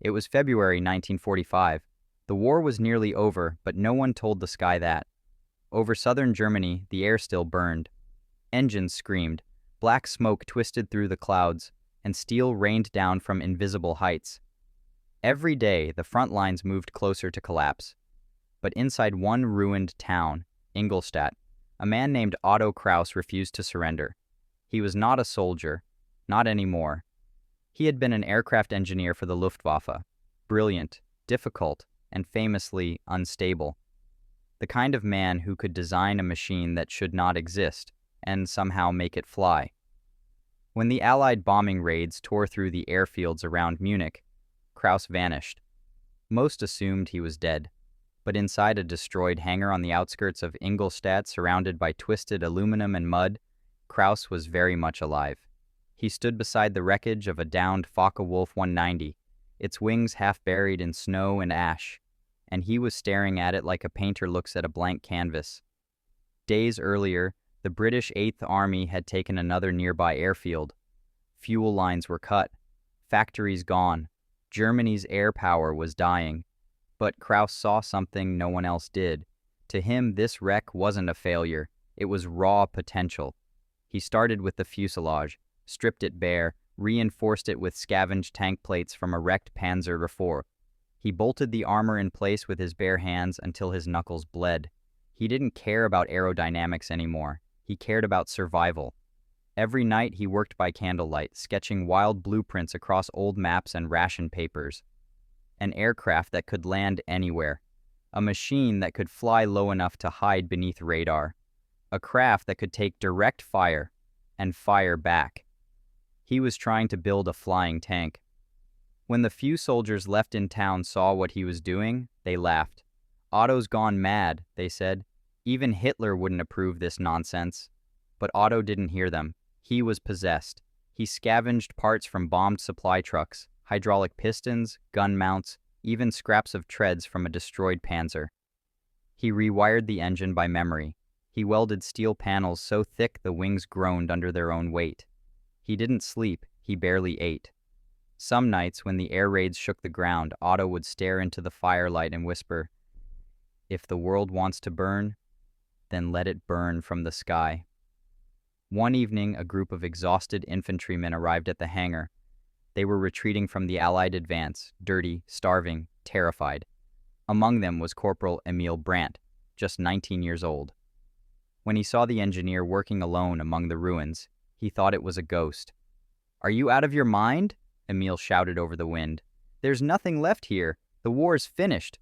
It was February 1945. The war was nearly over, but no one told the sky that. Over southern Germany, the air still burned. Engines screamed, black smoke twisted through the clouds, and steel rained down from invisible heights. Every day, the front lines moved closer to collapse. But inside one ruined town, Ingolstadt, a man named Otto Kraus refused to surrender. He was not a soldier, not anymore. He had been an aircraft engineer for the Luftwaffe, brilliant, difficult, and famously unstable. The kind of man who could design a machine that should not exist and somehow make it fly. When the Allied bombing raids tore through the airfields around Munich, Kraus vanished. Most assumed he was dead, but inside a destroyed hangar on the outskirts of Ingolstadt surrounded by twisted aluminum and mud, Kraus was very much alive. He stood beside the wreckage of a downed Focke-Wulf 190, its wings half buried in snow and ash, and he was staring at it like a painter looks at a blank canvas. Days earlier, the British 8th Army had taken another nearby airfield. Fuel lines were cut, factories gone, Germany's air power was dying. But Kraus saw something no one else did. To him, this wreck wasn't a failure, it was raw potential. He started with the fuselage, stripped it bare, reinforced it with scavenged tank plates from a wrecked Panzer IV. He bolted the armor in place with his bare hands until his knuckles bled. He didn't care about aerodynamics anymore. He cared about survival. Every night he worked by candlelight, sketching wild blueprints across old maps and ration papers. An aircraft that could land anywhere. A machine that could fly low enough to hide beneath radar. A craft that could take direct fire and fire back. He was trying to build a flying tank. When the few soldiers left in town saw what he was doing, they laughed. Otto's gone mad, they said. Even Hitler wouldn't approve this nonsense. But Otto didn't hear them. He was possessed. He scavenged parts from bombed supply trucks, hydraulic pistons, gun mounts, even scraps of treads from a destroyed Panzer. He rewired the engine by memory. He welded steel panels so thick the wings groaned under their own weight. He didn't sleep, he barely ate. Some nights, when the air raids shook the ground, Otto would stare into the firelight and whisper, "If the world wants to burn, then let it burn from the sky." One evening, a group of exhausted infantrymen arrived at the hangar. They were retreating from the Allied advance, dirty, starving, terrified. Among them was Corporal Emil Brandt, just 19 years old. When he saw the engineer working alone among the ruins, he thought it was a ghost. "Are you out of your mind?" Emil shouted over the wind. "There's nothing left here. The war's finished."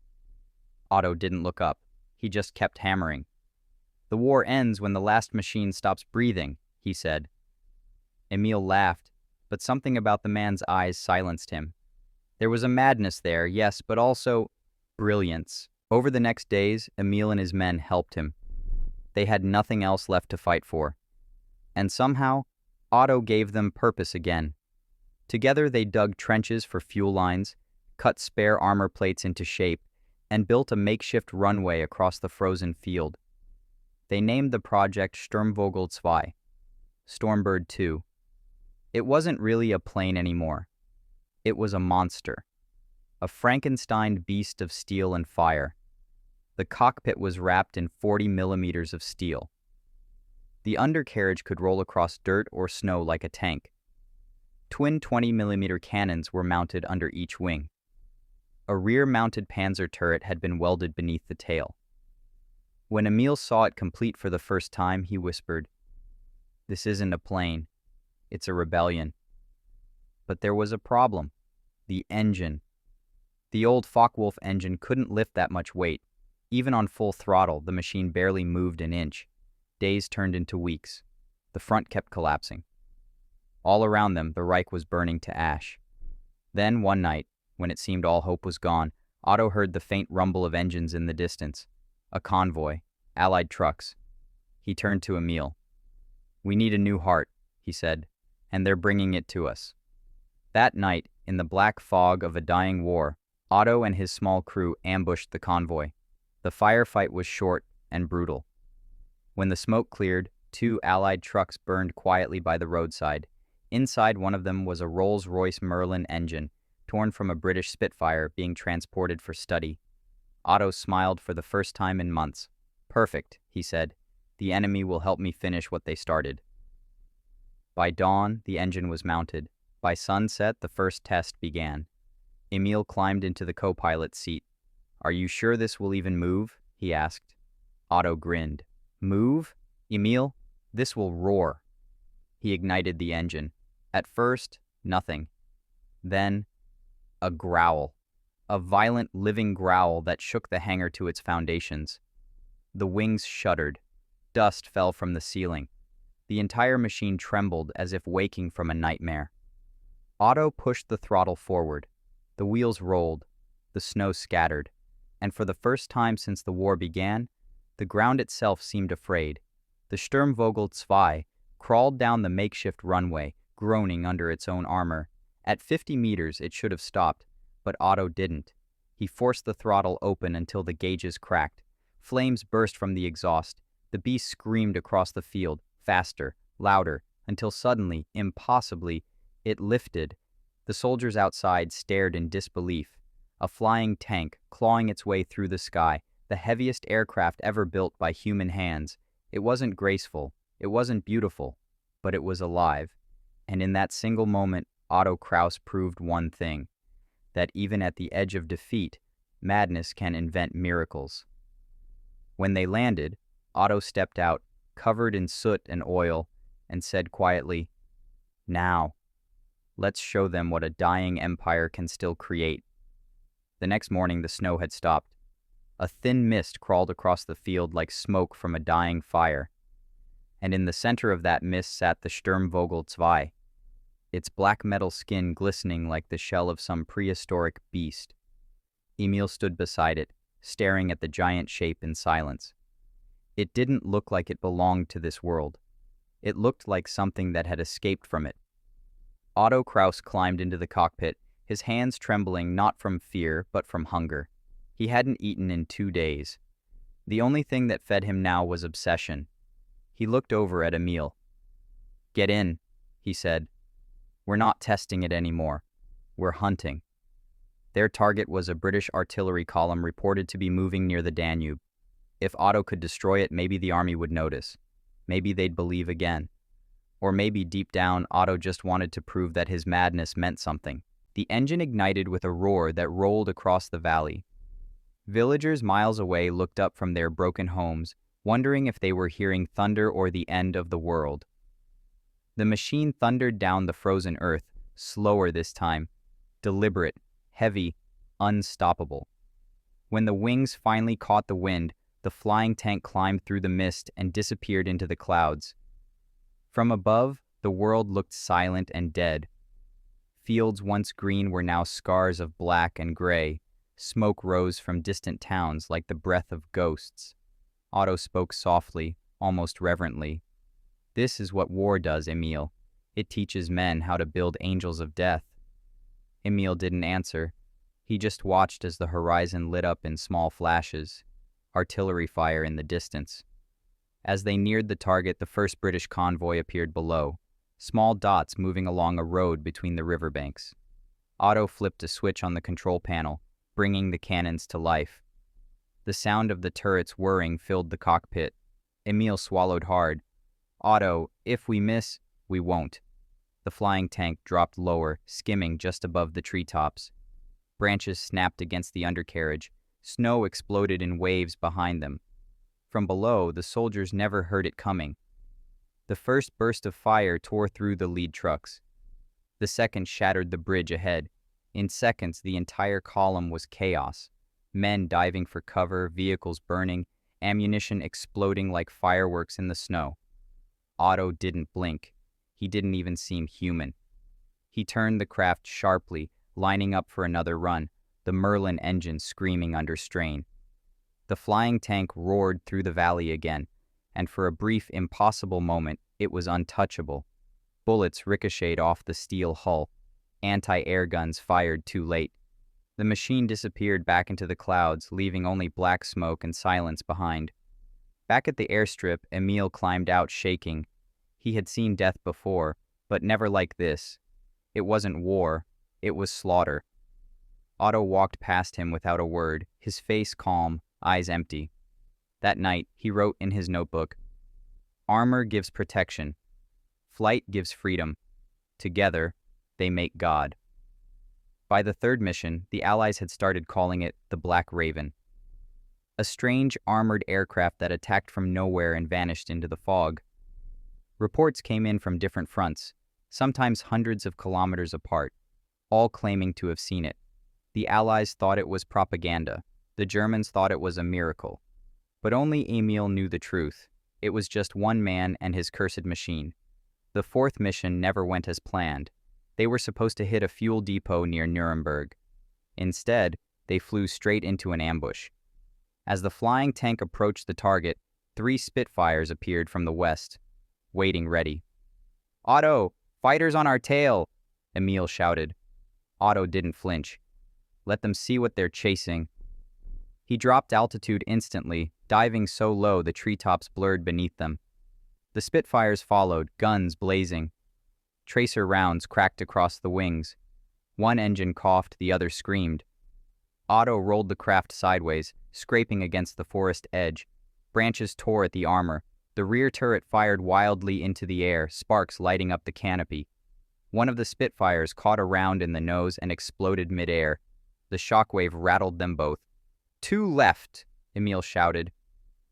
Otto didn't look up. He just kept hammering. "The war ends when the last machine stops breathing," he said. Emil laughed, but something about the man's eyes silenced him. There was a madness there, yes, but also brilliance. Over the next days, Emil and his men helped him. They had nothing else left to fight for. And somehow, Otto gave them purpose again. Together they dug trenches for fuel lines, cut spare armor plates into shape, and built a makeshift runway across the frozen field. They named the project Sturmvogel 2, Stormbird 2. It wasn't really a plane anymore. It was a monster. A Frankenstein beast of steel and fire. The cockpit was wrapped in 40 millimeters of steel. The undercarriage could roll across dirt or snow like a tank. Twin 20-millimeter cannons were mounted under each wing. A rear-mounted Panzer turret had been welded beneath the tail. When Emil saw it complete for the first time, he whispered, "This isn't a plane. It's a rebellion." But there was a problem. The engine. The old Focke-Wulf engine couldn't lift that much weight. Even on full throttle, the machine barely moved an inch. Days turned into weeks. The front kept collapsing. All around them, the Reich was burning to ash. Then, one night, when it seemed all hope was gone, Otto heard the faint rumble of engines in the distance. A convoy. Allied trucks. He turned to Emil. "We need a new heart," he said, "and they're bringing it to us." That night, in the black fog of a dying war, Otto and his small crew ambushed the convoy. The firefight was short and brutal. When the smoke cleared, 2 Allied trucks burned quietly by the roadside. Inside one of them was a Rolls-Royce Merlin engine, torn from a British Spitfire being transported for study. Otto smiled for the first time in months. "Perfect," he said. "The enemy will help me finish what they started." By dawn, the engine was mounted. By sunset, the first test began. Emil climbed into the co-pilot's seat. "Are you sure this will even move?" he asked. Otto grinned. "Move? Emil, this will roar." He ignited the engine. At first, nothing. Then, a growl. A violent, living growl that shook the hangar to its foundations. The wings shuddered. Dust fell from the ceiling. The entire machine trembled as if waking from a nightmare. Otto pushed the throttle forward. The wheels rolled. The snow scattered. And for the first time since the war began, the ground itself seemed afraid. The Sturmvogel II crawled down the makeshift runway, groaning under its own armor. At 50 meters, it should have stopped, but Otto didn't. He forced the throttle open until the gauges cracked. Flames burst from the exhaust. The beast screamed across the field, faster, louder, until suddenly, impossibly, it lifted. The soldiers outside stared in disbelief. A flying tank, clawing its way through the sky, the heaviest aircraft ever built by human hands. It wasn't graceful, it wasn't beautiful, but it was alive. And in that single moment, Otto Kraus proved one thing, that even at the edge of defeat, madness can invent miracles. When they landed, Otto stepped out, covered in soot and oil, and said quietly, "Now, let's show them what a dying empire can still create." The next morning, the snow had stopped. A thin mist crawled across the field like smoke from a dying fire. And in the center of that mist sat the Sturmvogel II, its black metal skin glistening like the shell of some prehistoric beast. Emil stood beside it, staring at the giant shape in silence. It didn't look like it belonged to this world. It looked like something that had escaped from it. Otto Kraus climbed into the cockpit, his hands trembling not from fear but from hunger. He hadn't eaten in 2 days. The only thing that fed him now was obsession. He looked over at Emil. "Get in," he said. "We're not testing it anymore. We're hunting." Their target was a British artillery column reported to be moving near the Danube. If Otto could destroy it, maybe the army would notice. Maybe they'd believe again. Or maybe deep down, Otto just wanted to prove that his madness meant something. The engine ignited with a roar that rolled across the valley. Villagers miles away looked up from their broken homes, wondering if they were hearing thunder or the end of the world. The machine thundered down the frozen earth, slower this time, deliberate, heavy, unstoppable. When the wings finally caught the wind, the flying tank climbed through the mist and disappeared into the clouds. From above, the world looked silent and dead. Fields once green were now scars of black and gray. Smoke rose from distant towns like the breath of ghosts. Otto spoke softly, almost reverently. "This is what war does, Emil. It teaches men how to build angels of death." Emil didn't answer. He just watched as the horizon lit up in small flashes, artillery fire in the distance. As they neared the target, the first British convoy appeared below, small dots moving along a road between the riverbanks. Otto flipped a switch on the control panel, bringing the cannons to life. The sound of the turrets whirring filled the cockpit. Emil swallowed hard. "Otto, if we miss, we won't." The flying tank dropped lower, skimming just above the treetops. Branches snapped against the undercarriage. Snow exploded in waves behind them. From below, the soldiers never heard it coming. The first burst of fire tore through the lead trucks. The second shattered the bridge ahead. In seconds, the entire column was chaos. Men diving for cover, vehicles burning, ammunition exploding like fireworks in the snow. Otto didn't blink. He didn't even seem human. He turned the craft sharply, lining up for another run, the Merlin engine screaming under strain. The flying tank roared through the valley again, and for a brief, impossible moment, it was untouchable. Bullets ricocheted off the steel hull. Anti-air guns fired too late. The machine disappeared back into the clouds, leaving only black smoke and silence behind. Back at the airstrip, Emil climbed out shaking. He had seen death before, but never like this. It wasn't war, it was slaughter. Otto walked past him without a word, his face calm, eyes empty. That night, he wrote in his notebook, "Armor gives protection. Flight gives freedom. Together, they make God." By the third mission, the Allies had started calling it the Black Raven, a strange armored aircraft that attacked from nowhere and vanished into the fog. Reports came in from different fronts, sometimes hundreds of kilometers apart, all claiming to have seen it. The Allies thought it was propaganda. The Germans thought it was a miracle. But only Emil knew the truth. It was just one man and his cursed machine. The fourth mission never went as planned. They were supposed to hit a fuel depot near Nuremberg. Instead, they flew straight into an ambush. As the flying tank approached the target, 3 Spitfires appeared from the west, waiting ready. "Otto, fighters on our tail!" Emil shouted. Otto didn't flinch. Let them see what they're chasing. He dropped altitude instantly, diving so low the treetops blurred beneath them. The Spitfires followed, guns blazing. Tracer rounds cracked across the wings. One engine coughed, the other screamed. Otto rolled the craft sideways, scraping against the forest edge. Branches tore at the armor. The rear turret fired wildly into the air, sparks lighting up the canopy. One of the Spitfires caught a round in the nose and exploded midair. The shockwave rattled them both. "2 left," Emil shouted.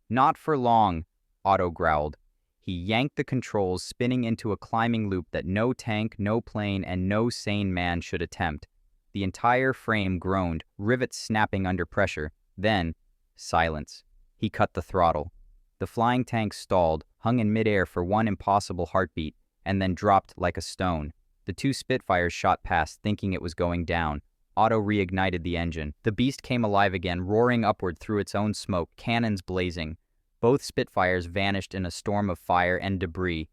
"Not for long," Otto growled. He yanked the controls, spinning into a climbing loop that no tank, no plane, and no sane man should attempt. The entire frame groaned, rivets snapping under pressure. Then, silence. He cut the throttle. The flying tank stalled, hung in midair for one impossible heartbeat, and then dropped like a stone. The 2 Spitfires shot past, thinking it was going down. Otto reignited the engine. The beast came alive again, roaring upward through its own smoke, cannons blazing. Both Spitfires vanished in a storm of fire and debris.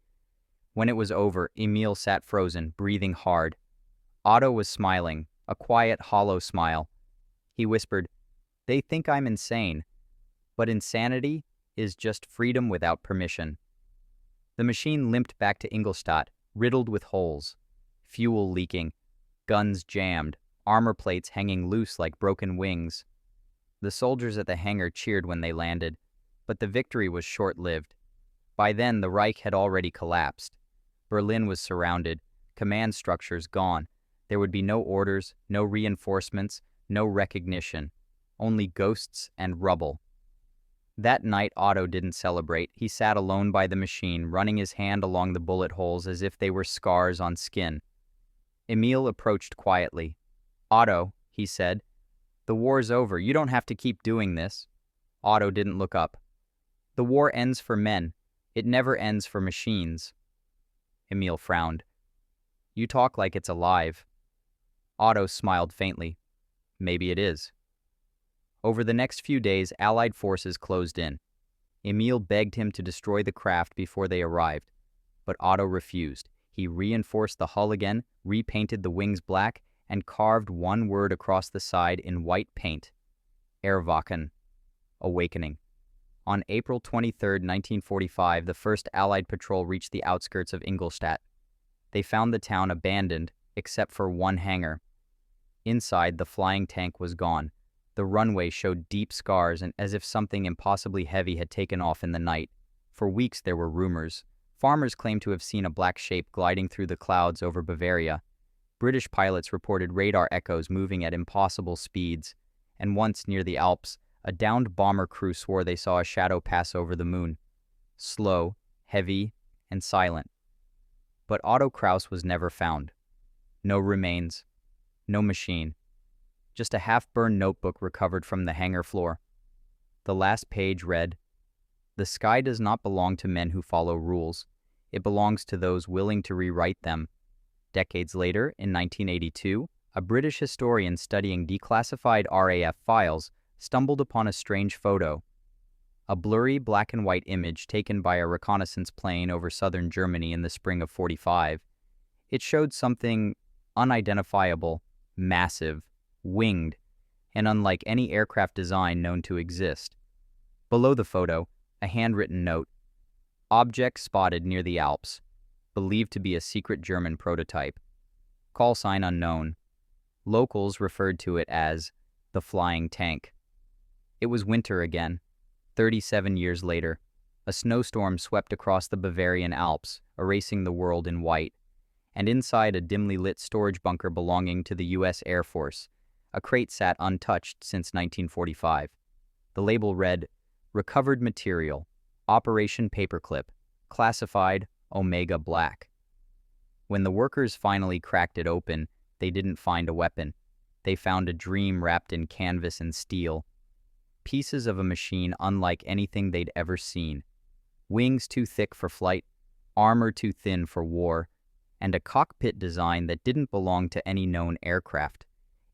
When it was over, Emil sat frozen, breathing hard. Otto was smiling, a quiet, hollow smile. He whispered, "They think I'm insane, but insanity is just freedom without permission." The machine limped back to Ingolstadt, riddled with holes. Fuel leaking, guns jammed, armor plates hanging loose like broken wings. The soldiers at the hangar cheered when they landed, but the victory was short-lived. By then, the Reich had already collapsed. Berlin was surrounded, command structures gone. There would be no orders, no reinforcements, no recognition, only ghosts and rubble. That night, Otto didn't celebrate. He sat alone by the machine, running his hand along the bullet holes as if they were scars on skin. Emil approached quietly. "Otto," he said, "the war's over. You don't have to keep doing this." Otto didn't look up. "The war ends for men. It never ends for machines." Emil frowned. "You talk like it's alive." Otto smiled faintly. "Maybe it is." Over the next few days, Allied forces closed in. Emil begged him to destroy the craft before they arrived, but Otto refused. He reinforced the hull again, repainted the wings black, and carved one word across the side in white paint. Erwachen. Awakening. On April 23, 1945, the first Allied patrol reached the outskirts of Ingolstadt. They found the town abandoned, except for one hangar. Inside, the flying tank was gone. The runway showed deep scars, and as if something impossibly heavy had taken off in the night. For weeks there were rumors. Farmers claimed to have seen a black shape gliding through the clouds over Bavaria. British pilots reported radar echoes moving at impossible speeds. And once, near the Alps, a downed bomber crew swore they saw a shadow pass over the moon. Slow, heavy, and silent. But Otto Kraus was never found. No remains. No machine. Just a half-burned notebook recovered from the hangar floor. The last page read, "The sky does not belong to men who follow rules. It belongs to those willing to rewrite them." Decades later, in 1982, a British historian studying declassified RAF files stumbled upon a strange photo. A blurry black-and-white image taken by a reconnaissance plane over southern Germany in the spring of '45. It showed something unidentifiable, massive, winged, and unlike any aircraft design known to exist. Below the photo, a handwritten note. "Object spotted near the Alps. Believed to be a secret German prototype. Call sign unknown. Locals referred to it as the flying tank. It was winter again. 37 years later, a snowstorm swept across the Bavarian Alps, erasing the world in white. And inside a dimly lit storage bunker belonging to the U.S. Air Force, a crate sat untouched since 1945. The label read, "Recovered Material, Operation Paperclip, Classified Omega Black." When the workers finally cracked it open, they didn't find a weapon. They found a dream wrapped in canvas and steel. Pieces of a machine unlike anything they'd ever seen. Wings too thick for flight, armor too thin for war, and a cockpit design that didn't belong to any known aircraft.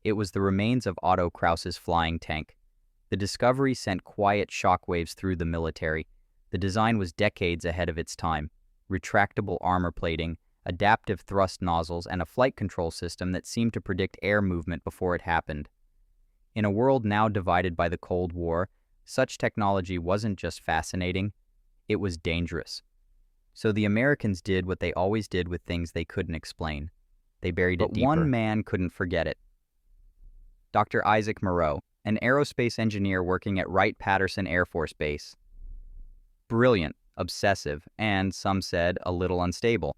It was the remains of Otto Krauss's flying tank. The discovery sent quiet shockwaves through the military. The design was decades ahead of its time. Retractable armor plating, adaptive thrust nozzles, and a flight control system that seemed to predict air movement before it happened. In a world now divided by the Cold War, such technology wasn't just fascinating, it was dangerous. So the Americans did what they always did with things they couldn't explain. They buried it deeper. But one man couldn't forget it. Dr. Isaac Moreau, an aerospace engineer working at Wright-Patterson Air Force Base. Brilliant, obsessive, and, some said, a little unstable.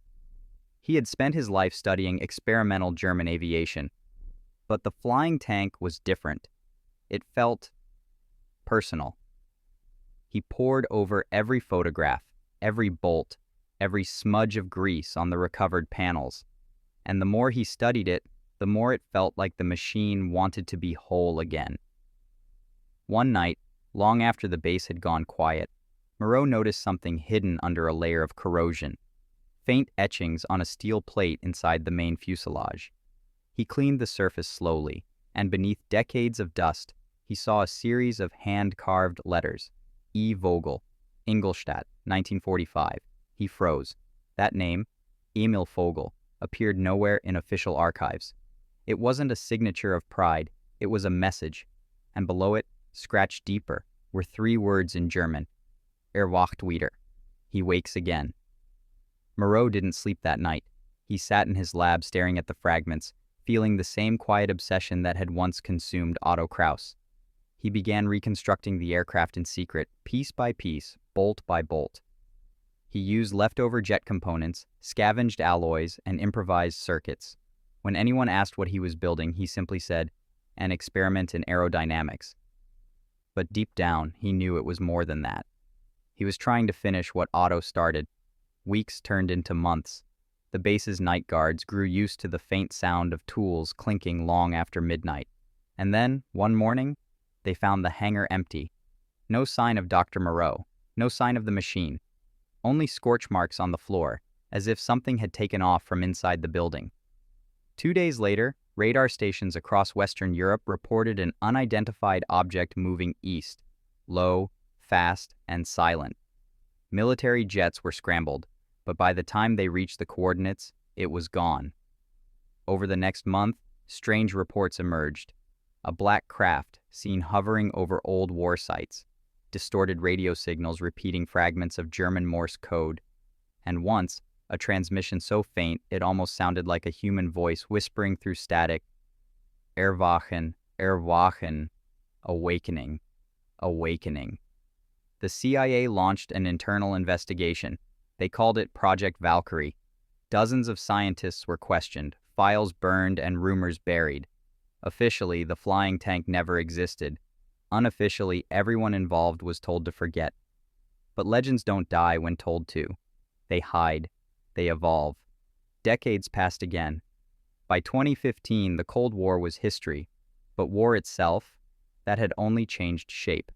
He had spent his life studying experimental German aviation. But the flying tank was different. It felt personal. He pored over every photograph, every bolt, every smudge of grease on the recovered panels. And the more he studied it, the more it felt like the machine wanted to be whole again. One night, long after the base had gone quiet, Moreau noticed something hidden under a layer of corrosion. Faint etchings on a steel plate inside the main fuselage. He cleaned the surface slowly, and beneath decades of dust, he saw a series of hand-carved letters. E. Vogel, Ingolstadt, 1945. He froze. That name, Emil Vogel, appeared nowhere in official archives. It wasn't a signature of pride, it was a message. And below it, scratched deeper, were 3 words in German. Wacht wieder. He wakes again. Moreau didn't sleep that night. He sat in his lab staring at the fragments, feeling the same quiet obsession that had once consumed Otto Krauss. He began reconstructing the aircraft in secret, piece by piece, bolt by bolt. He used leftover jet components, scavenged alloys, and improvised circuits. When anyone asked what he was building, he simply said, "An experiment in aerodynamics." But deep down, he knew it was more than that. He was trying to finish what Otto started. Weeks turned into months. The base's night guards grew used to the faint sound of tools clinking long after midnight. And then, one morning, they found the hangar empty. No sign of Dr. Moreau, no sign of the machine. Only scorch marks on the floor, as if something had taken off from inside the building. 2 days later, radar stations across Western Europe reported an unidentified object moving east, low, fast, and silent. Military jets were scrambled, but by the time they reached the coordinates, it was gone. Over the next month, strange reports emerged. A black craft seen hovering over old war sites, distorted radio signals repeating fragments of German Morse code, and once, a transmission so faint it almost sounded like a human voice whispering through static, "Erwachen, erwachen, awakening, awakening." The CIA launched an internal investigation. They called it Project Valkyrie. Dozens of scientists were questioned, files burned, and rumors buried. Officially, the flying tank never existed. Unofficially, everyone involved was told to forget. But legends don't die when told to. They hide. They evolve. Decades passed again. By 2015, the Cold War was history, but war itself, that had only changed shape.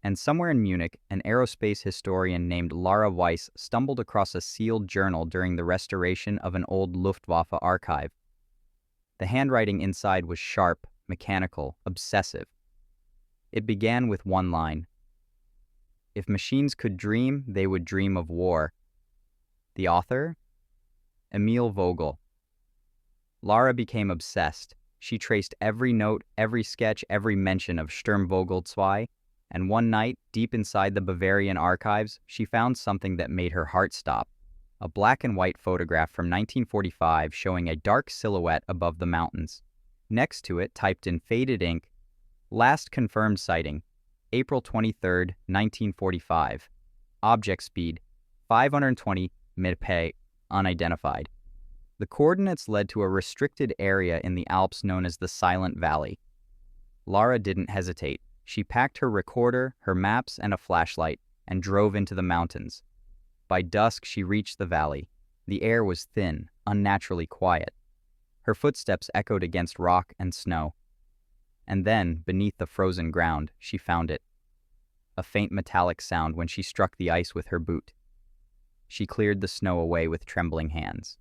And somewhere in Munich, an aerospace historian named Lara Weiss stumbled across a sealed journal during the restoration of an old Luftwaffe archive. The handwriting inside was sharp, mechanical, obsessive. It began with one line. If machines could dream, they would dream of war. The author? Emil Vogel. Lara became obsessed. She traced every note, every sketch, every mention of Sturmvogel 2, and one night, deep inside the Bavarian archives, she found something that made her heart stop. A black and white photograph from 1945 showing a dark silhouette above the mountains. Next to it, typed in faded ink, last confirmed sighting, April 23, 1945. Object speed, 520 mph, unidentified. The coordinates led to a restricted area in the Alps known as the Silent Valley. Lara didn't hesitate. She packed her recorder, her maps, and a flashlight, and drove into the mountains. By dusk, she reached the valley. The air was thin, unnaturally quiet. Her footsteps echoed against rock and snow. And then, beneath the frozen ground, she found it. A faint metallic sound when she struck the ice with her boot. She cleared the snow away with trembling hands.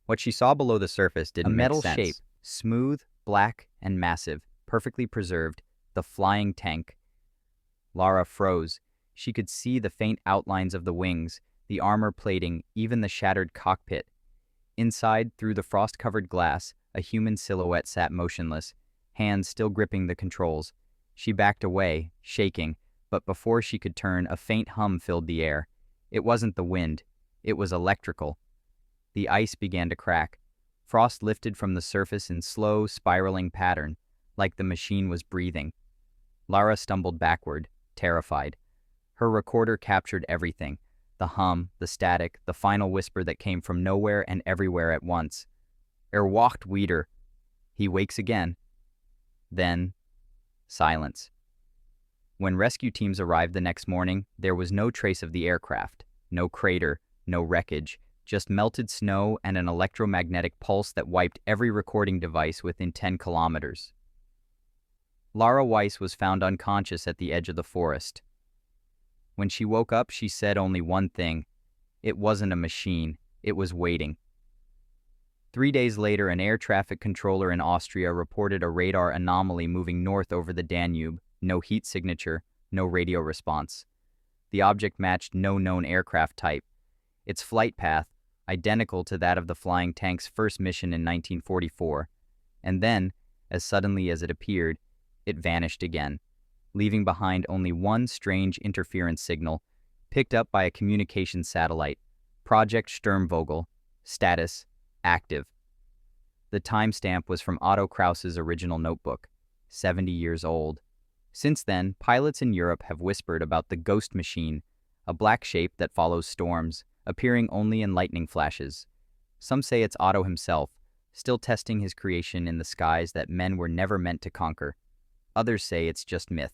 What she saw below the surface didn't make sense. A metal shape, smooth, black, and massive, perfectly preserved, the flying tank. Lara froze. She could see the faint outlines of the wings, the armor plating, even the shattered cockpit. Inside, through the frost-covered glass, a human silhouette sat motionless, hands still gripping the controls. She backed away, shaking, but before she could turn, a faint hum filled the air. It wasn't the wind. It was electrical. The ice began to crack. Frost lifted from the surface in slow, spiraling pattern, like the machine was breathing. Lara stumbled backward, terrified. Her recorder captured everything. The hum, the static, the final whisper that came from nowhere and everywhere at once. Wacht wieder. He wakes again. Then, silence. When rescue teams arrived the next morning, there was no trace of the aircraft. No crater, no wreckage, just melted snow and an electromagnetic pulse that wiped every recording device within 10 kilometers. Lara Weiss was found unconscious at the edge of the forest. When she woke up, she said only one thing. It wasn't a machine. It was waiting. 3 days later, an air traffic controller in Austria reported a radar anomaly moving north over the Danube. No heat signature, no radio response. The object matched no known aircraft type. Its flight path, identical to that of the flying tank's first mission in 1944. And then, as suddenly as it appeared, it vanished again, leaving behind only one strange interference signal, picked up by a communications satellite, Project Sturmvogel, status, active. The timestamp was from Otto Kraus's original notebook, 70 years old. Since then, pilots in Europe have whispered about the ghost machine, a black shape that follows storms, appearing only in lightning flashes. Some say it's Otto himself, still testing his creation in the skies that men were never meant to conquer. Others say it's just myth,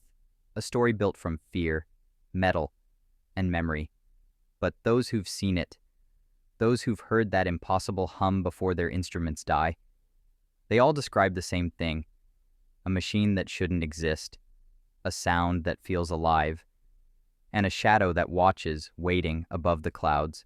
a story built from fear, metal, and memory. But those who've seen it, those who've heard that impossible hum before their instruments die, they all describe the same thing, a machine that shouldn't exist, a sound that feels alive, and a shadow that watches, waiting above the clouds.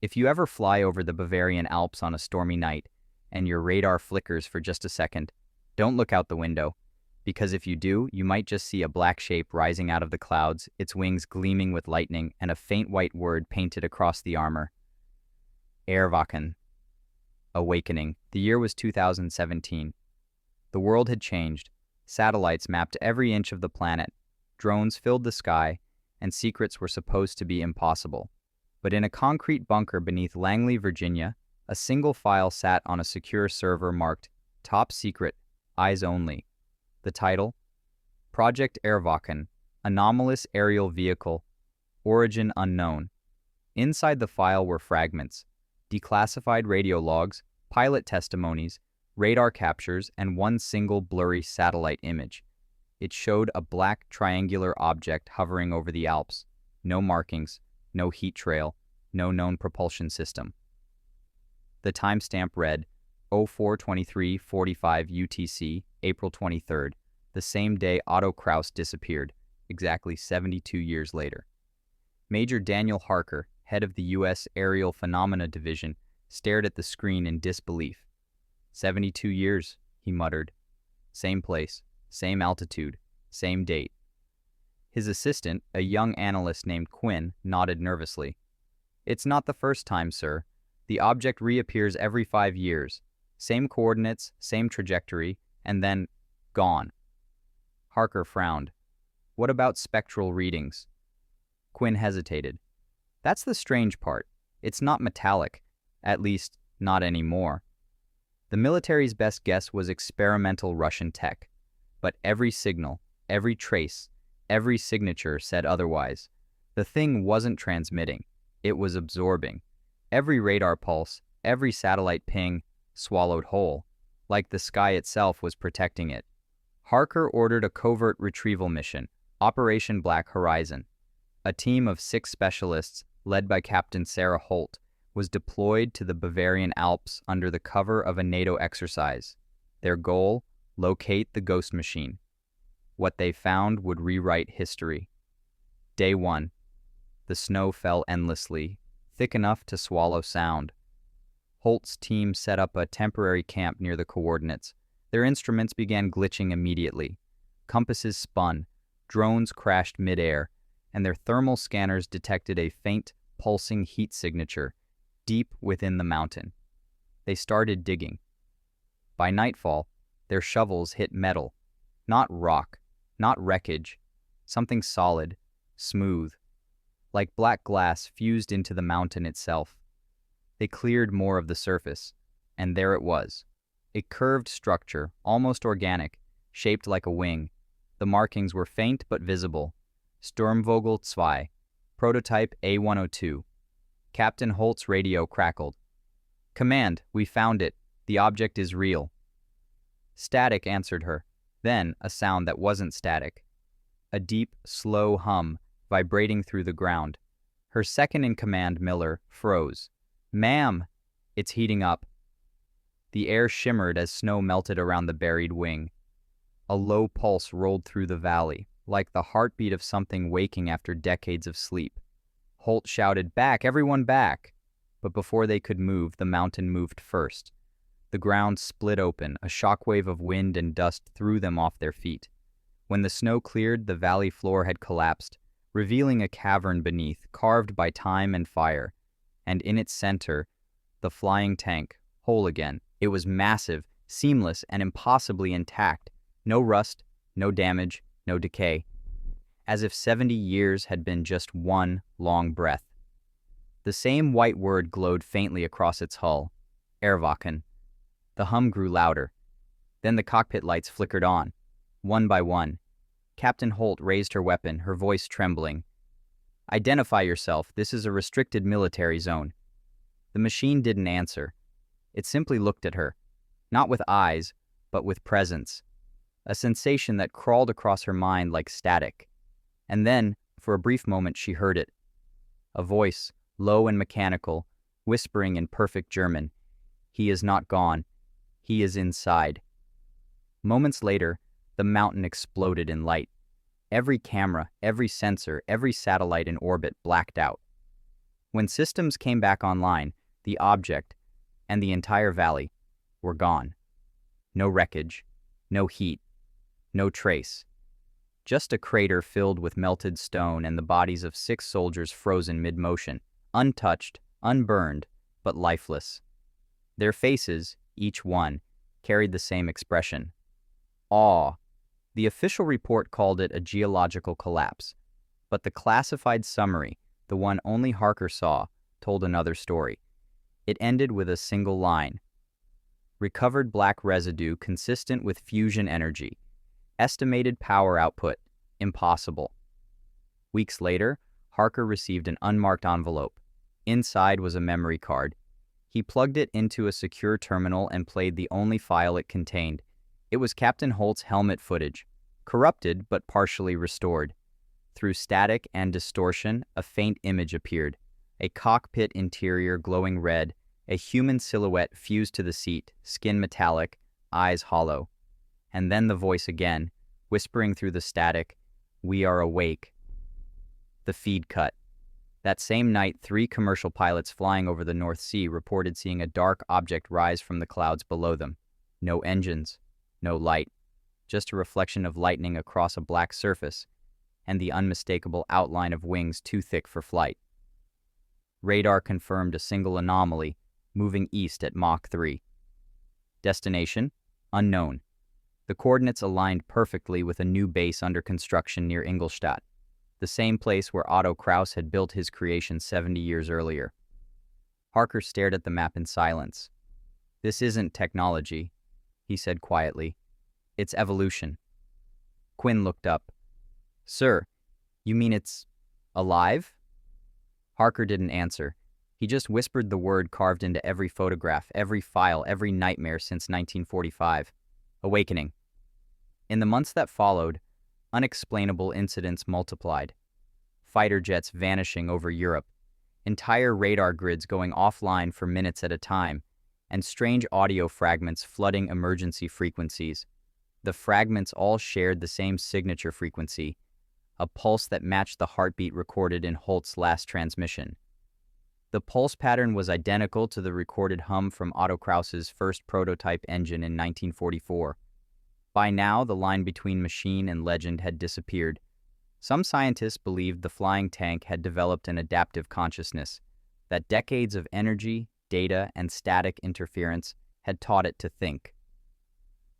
If you ever fly over the Bavarian Alps on a stormy night, and your radar flickers for just a second, don't look out the window, because if you do, you might just see a black shape rising out of the clouds, its wings gleaming with lightning, and a faint white word painted across the armor. Erwachen. Awakening. The year was 2017. The world had changed. Satellites mapped every inch of the planet. Drones filled the sky, and secrets were supposed to be impossible. But in a concrete bunker beneath Langley, Virginia, a single file sat on a secure server marked Top Secret, Eyes Only. The title? Project Erwachen, Anomalous Aerial Vehicle, Origin Unknown. Inside the file were fragments, declassified radio logs, pilot testimonies, radar captures, and one single blurry satellite image. It showed a black triangular object hovering over the Alps. No markings, no heat trail, no known propulsion system. The timestamp read 04:23:45 UTC, April 23rd, the same day Otto Kraus disappeared, exactly 72 years later. Major Daniel Harker, head of the U.S. Aerial Phenomena Division, stared at the screen in disbelief. 72 years, he muttered. Same place, same altitude, same date. His assistant, a young analyst named Quinn, nodded nervously. It's not the first time, sir. The object reappears every 5 years. Same coordinates, same trajectory, and then gone. Harker frowned. What about spectral readings? Quinn hesitated. That's the strange part. It's not metallic, at least not anymore. The military's best guess was experimental Russian tech, but every signal, every trace, every signature said otherwise. The thing wasn't transmitting, it was absorbing. Every radar pulse, every satellite ping, swallowed whole, like the sky itself was protecting it. Harker ordered a covert retrieval mission, Operation Black Horizon. A team of 6 specialists, led by Captain Sarah Holt, was deployed to the Bavarian Alps under the cover of a NATO exercise. Their goal: locate the ghost machine. What they found would rewrite history. Day 1. The snow fell endlessly, thick enough to swallow sound. Holt's team set up a temporary camp near the coordinates. Their instruments began glitching immediately. Compasses spun, drones crashed midair, and their thermal scanners detected a faint, pulsing heat signature deep within the mountain. They started digging. By nightfall, their shovels hit metal, not rock, not wreckage, something solid, smooth, like black glass fused into the mountain itself. They cleared more of the surface, and there it was, a curved structure, almost organic, shaped like a wing. The markings were faint but visible. Sturmvogel 2, prototype A102. Captain Holt's radio crackled. "Command, we found it. The object is real." Static answered her, then a sound that wasn't static. A deep, slow hum vibrating through the ground. Her second-in-command, Miller, froze. "Ma'am!" "It's heating up." The air shimmered as snow melted around the buried wing. A low pulse rolled through the valley, like the heartbeat of something waking after decades of sleep. Holt shouted, "Back, everyone back!" But before they could move, the mountain moved first. The ground split open, a shockwave of wind and dust threw them off their feet. When the snow cleared, the valley floor had collapsed, revealing a cavern beneath, carved by time and fire. And in its center, the flying tank, whole again. It was massive, seamless, and impossibly intact. No rust, no damage, no decay. As if 70 years had been just one long breath. The same white word glowed faintly across its hull. Erwachen. The hum grew louder. Then the cockpit lights flickered on, one by one. Captain Holt raised her weapon, her voice trembling. "Identify yourself. This is a restricted military zone." The machine didn't answer. It simply looked at her, not with eyes, but with presence. A sensation that crawled across her mind like static. And then, for a brief moment, she heard it. A voice, low and mechanical, whispering in perfect German, "He is not gone. He is inside." Moments later, the mountain exploded in light. Every camera, every sensor, every satellite in orbit blacked out. When systems came back online, the object, and the entire valley, were gone. No wreckage, no heat, no trace. Just a crater filled with melted stone and the bodies of 6 soldiers frozen mid-motion, untouched, unburned, but lifeless. Their faces, each one, carried the same expression. Awe. The official report called it a geological collapse, but the classified summary, the one only Harker saw, told another story. It ended with a single line. Recovered black residue consistent with fusion energy. Estimated power output, impossible. Weeks later, Harker received an unmarked envelope. Inside was a memory card. He plugged it into a secure terminal and played the only file it contained. It was Captain Holt's helmet footage, corrupted but partially restored. Through static and distortion, a faint image appeared. A cockpit interior glowing red, a human silhouette fused to the seat, skin metallic, eyes hollow. And then the voice again, whispering through the static, "We are awake." The feed cut. That same night, 3 commercial pilots flying over the North Sea reported seeing a dark object rise from the clouds below them. No engines, no light, just a reflection of lightning across a black surface, and the unmistakable outline of wings too thick for flight. Radar confirmed a single anomaly, moving east at Mach 3. Destination? Unknown. The coordinates aligned perfectly with a new base under construction near Ingolstadt, the same place where Otto Kraus had built his creation 70 years earlier. Harker stared at the map in silence. "This isn't technology," he said quietly. "It's evolution." Quinn looked up. "Sir, you mean it's alive?" Harker didn't answer. He just whispered the word carved into every photograph, every file, every nightmare since 1945. Awakening. In the months that followed, unexplainable incidents multiplied. Fighter jets vanishing over Europe, entire radar grids going offline for minutes at a time, and strange audio fragments flooding emergency frequencies. The fragments all shared the same signature frequency, a pulse that matched the heartbeat recorded in Holt's last transmission. The pulse pattern was identical to the recorded hum from Otto Krauss's first prototype engine in 1944. By now, the line between machine and legend had disappeared. Some scientists believed the flying tank had developed an adaptive consciousness, that decades of energy, data, and static interference had taught it to think.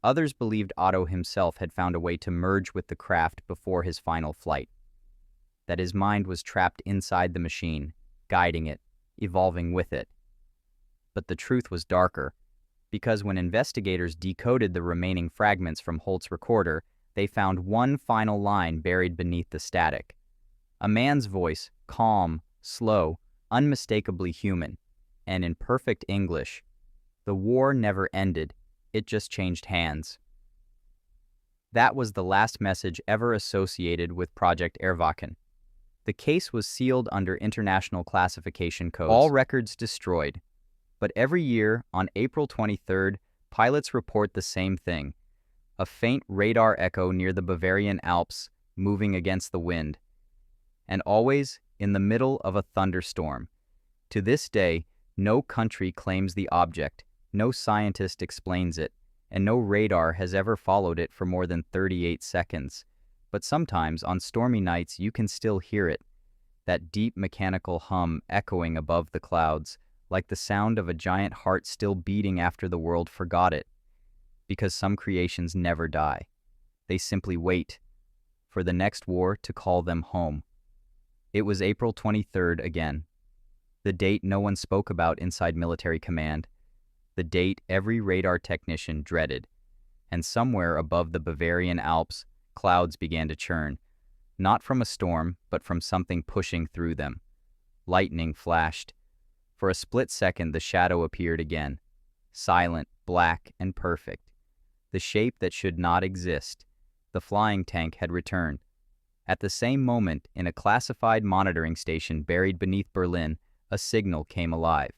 Others believed Otto himself had found a way to merge with the craft before his final flight, that his mind was trapped inside the machine, guiding it, evolving with it. But the truth was darker, because when investigators decoded the remaining fragments from Holt's recorder, they found one final line buried beneath the static. A man's voice, calm, slow, unmistakably human, and in perfect English. The war never ended, it just changed hands. That was the last message ever associated with Project Erwachen. The case was sealed under international classification codes. All records destroyed. But every year, on April 23rd, pilots report the same thing. A faint radar echo near the Bavarian Alps, moving against the wind. And always in the middle of a thunderstorm. To this day, no country claims the object, no scientist explains it, and no radar has ever followed it for more than 38 seconds. But sometimes, on stormy nights, you can still hear it, that deep mechanical hum echoing above the clouds, like the sound of a giant heart still beating after the world forgot it. Because some creations never die. They simply wait for the next war to call them home. It was April 23rd again. The date no one spoke about inside military command. The date every radar technician dreaded. And somewhere above the Bavarian Alps, clouds began to churn, not from a storm, but from something pushing through them. Lightning flashed. For a split second, the shadow appeared again, silent, black, and perfect. The shape that should not exist. The flying tank had returned. At the same moment, in a classified monitoring station buried beneath Berlin, a signal came alive.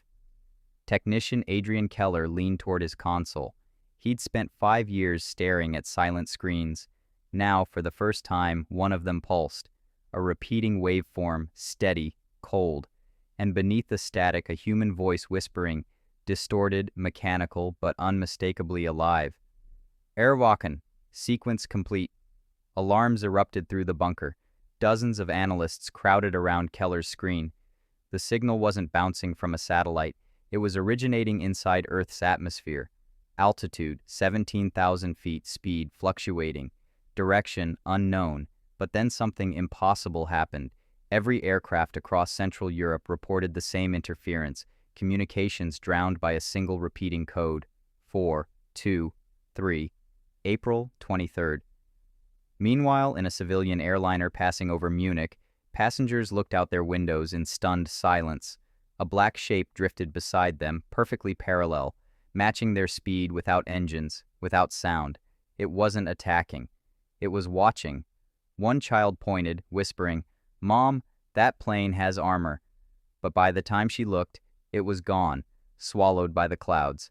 Technician Adrian Keller leaned toward his console. He'd spent 5 years staring at silent screens. Now, for the first time, one of them pulsed, a repeating waveform, steady, cold, and beneath the static a human voice whispering, distorted, mechanical, but unmistakably alive. Erwachen, sequence complete. Alarms erupted through the bunker. Dozens of analysts crowded around Keller's screen. The signal wasn't bouncing from a satellite. It was originating inside Earth's atmosphere. Altitude, 17,000 feet, speed fluctuating. Direction unknown, but then something impossible happened. Every aircraft across Central Europe reported the same interference, communications drowned by a single repeating code. 4, 2, 3. April 23rd. Meanwhile, in a civilian airliner passing over Munich, passengers looked out their windows in stunned silence. A black shape drifted beside them, perfectly parallel, matching their speed without engines, without sound. It wasn't attacking. It was watching. One child pointed, whispering, "Mom, that plane has armor." But by the time she looked, it was gone, swallowed by the clouds.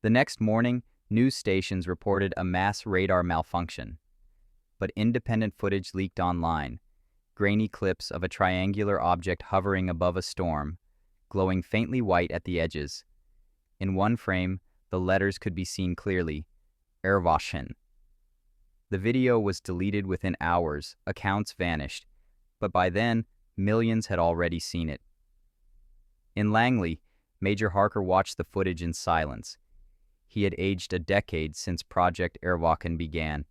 The next morning, news stations reported a mass radar malfunction. But independent footage leaked online. Grainy clips of a triangular object hovering above a storm, glowing faintly white at the edges. In one frame, the letters could be seen clearly. Erwachen. The video was deleted within hours, accounts vanished, but by then, millions had already seen it. In Langley, Major Harker watched the footage in silence. He had aged a decade since Project Erwachen began.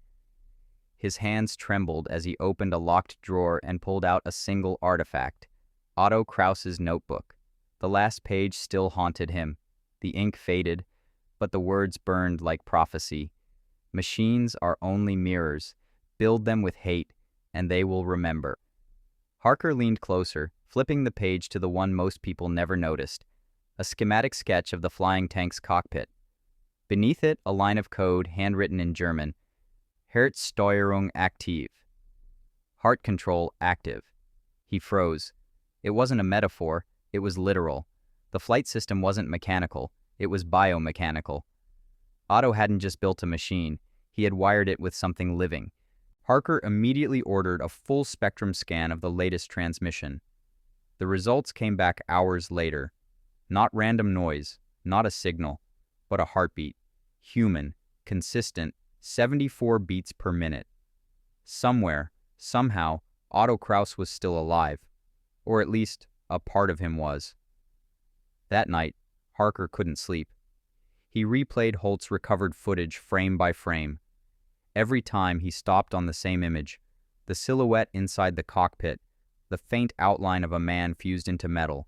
His hands trembled as he opened a locked drawer and pulled out a single artifact, Otto Krauss's notebook. The last page still haunted him. The ink faded, but the words burned like prophecy. Machines are only mirrors. Build them with hate, and they will remember. Harker leaned closer, flipping the page to the one most people never noticed, a schematic sketch of the flying tank's cockpit. Beneath it, a line of code handwritten in German. Herzsteuerung aktiv. Heart control active. He froze. It wasn't a metaphor, it was literal. The flight system wasn't mechanical, it was biomechanical. Otto hadn't just built a machine, he had wired it with something living. Harker immediately ordered a full spectrum scan of the latest transmission. The results came back hours later. Not random noise, not a signal, but a heartbeat. Human, consistent, 74 beats per minute. Somewhere, somehow, Otto Kraus was still alive. Or at least, a part of him was. That night, Harker couldn't sleep. He replayed Holt's recovered footage frame by frame. Every time he stopped on the same image, the silhouette inside the cockpit, the faint outline of a man fused into metal.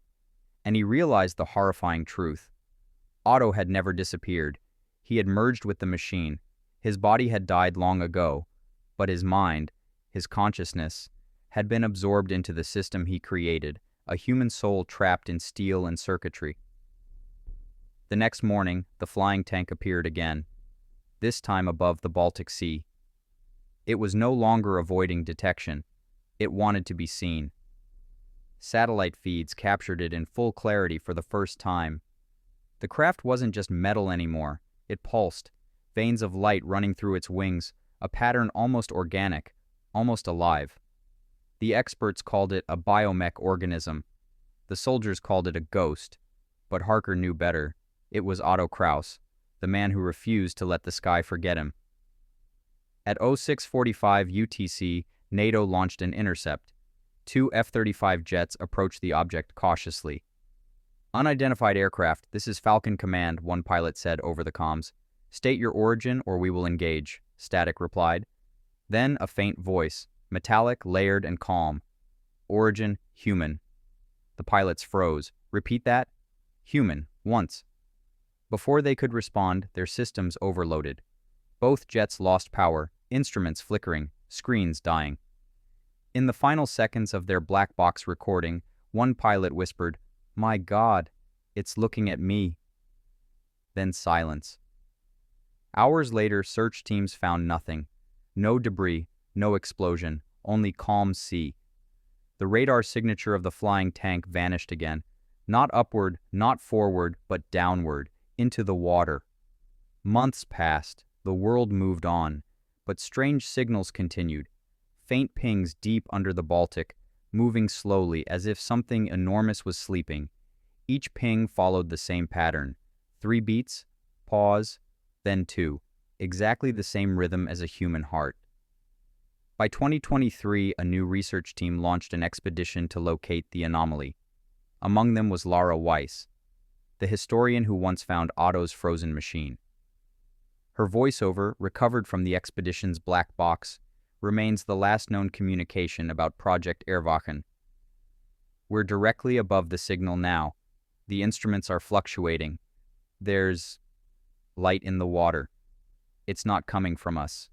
And he realized the horrifying truth. Otto had never disappeared. He had merged with the machine. His body had died long ago, but his mind, his consciousness, had been absorbed into the system he created, a human soul trapped in steel and circuitry. The next morning, the flying tank appeared again, this time above the Baltic Sea. It was no longer avoiding detection. It wanted to be seen. Satellite feeds captured it in full clarity for the first time. The craft wasn't just metal anymore. It pulsed, veins of light running through its wings, a pattern almost organic, almost alive. The experts called it a biomech organism. The soldiers called it a ghost. But Harker knew better. It was Otto Kraus, the man who refused to let the sky forget him. At 06:45 UTC, NATO launched an intercept. 2 F-35 jets approached the object cautiously. "Unidentified aircraft, this is Falcon Command," one pilot said over the comms. "State your origin or we will engage," Static replied. Then a faint voice, metallic, layered, and calm. "Origin, human." The pilots froze. "Repeat that." "Human, once." Before they could respond, their systems overloaded. Both jets lost power, instruments flickering, screens dying. In the final seconds of their black box recording, one pilot whispered, "My God, it's looking at me." Then silence. Hours later, search teams found nothing. No debris, no explosion, only calm sea. The radar signature of the flying tank vanished again. Not upward, not forward, but downward, into the water. Months passed, the world moved on, but strange signals continued. Faint pings deep under the Baltic, moving slowly as if something enormous was sleeping. Each ping followed the same pattern. 3 beats, pause, then 2. Exactly the same rhythm as a human heart. By 2023, a new research team launched an expedition to locate the anomaly. Among them was Lara Weiss, the historian who once found Otto's frozen machine. Her voiceover, recovered from the expedition's black box, remains the last known communication about Project Erwachen. "We're directly above the signal now. The instruments are fluctuating. There's light in the water. It's not coming from us."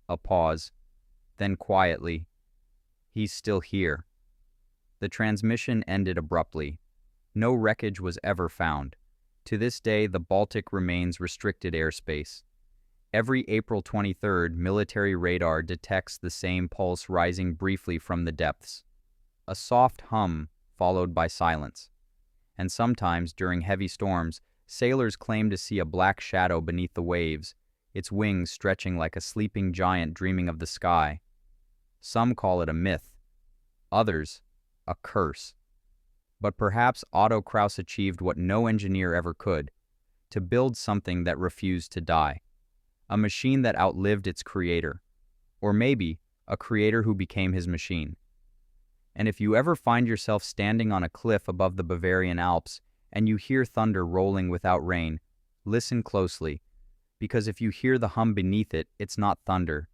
A pause. Then quietly, "He's still here." The transmission ended abruptly. No wreckage was ever found. To this day, the Baltic remains restricted airspace. Every April 23rd, military radar detects the same pulse rising briefly from the depths. A soft hum, followed by silence. And sometimes, during heavy storms, sailors claim to see a black shadow beneath the waves, its wings stretching like a sleeping giant dreaming of the sky. Some call it a myth. Others, a curse. But perhaps Otto Kraus achieved what no engineer ever could, to build something that refused to die. A machine that outlived its creator. Or maybe, a creator who became his machine. And if you ever find yourself standing on a cliff above the Bavarian Alps and you hear thunder rolling without rain, listen closely, because if you hear the hum beneath it, it's not thunder.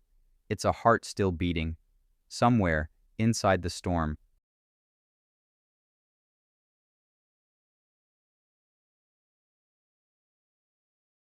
It's a heart still beating. Somewhere, inside the storm,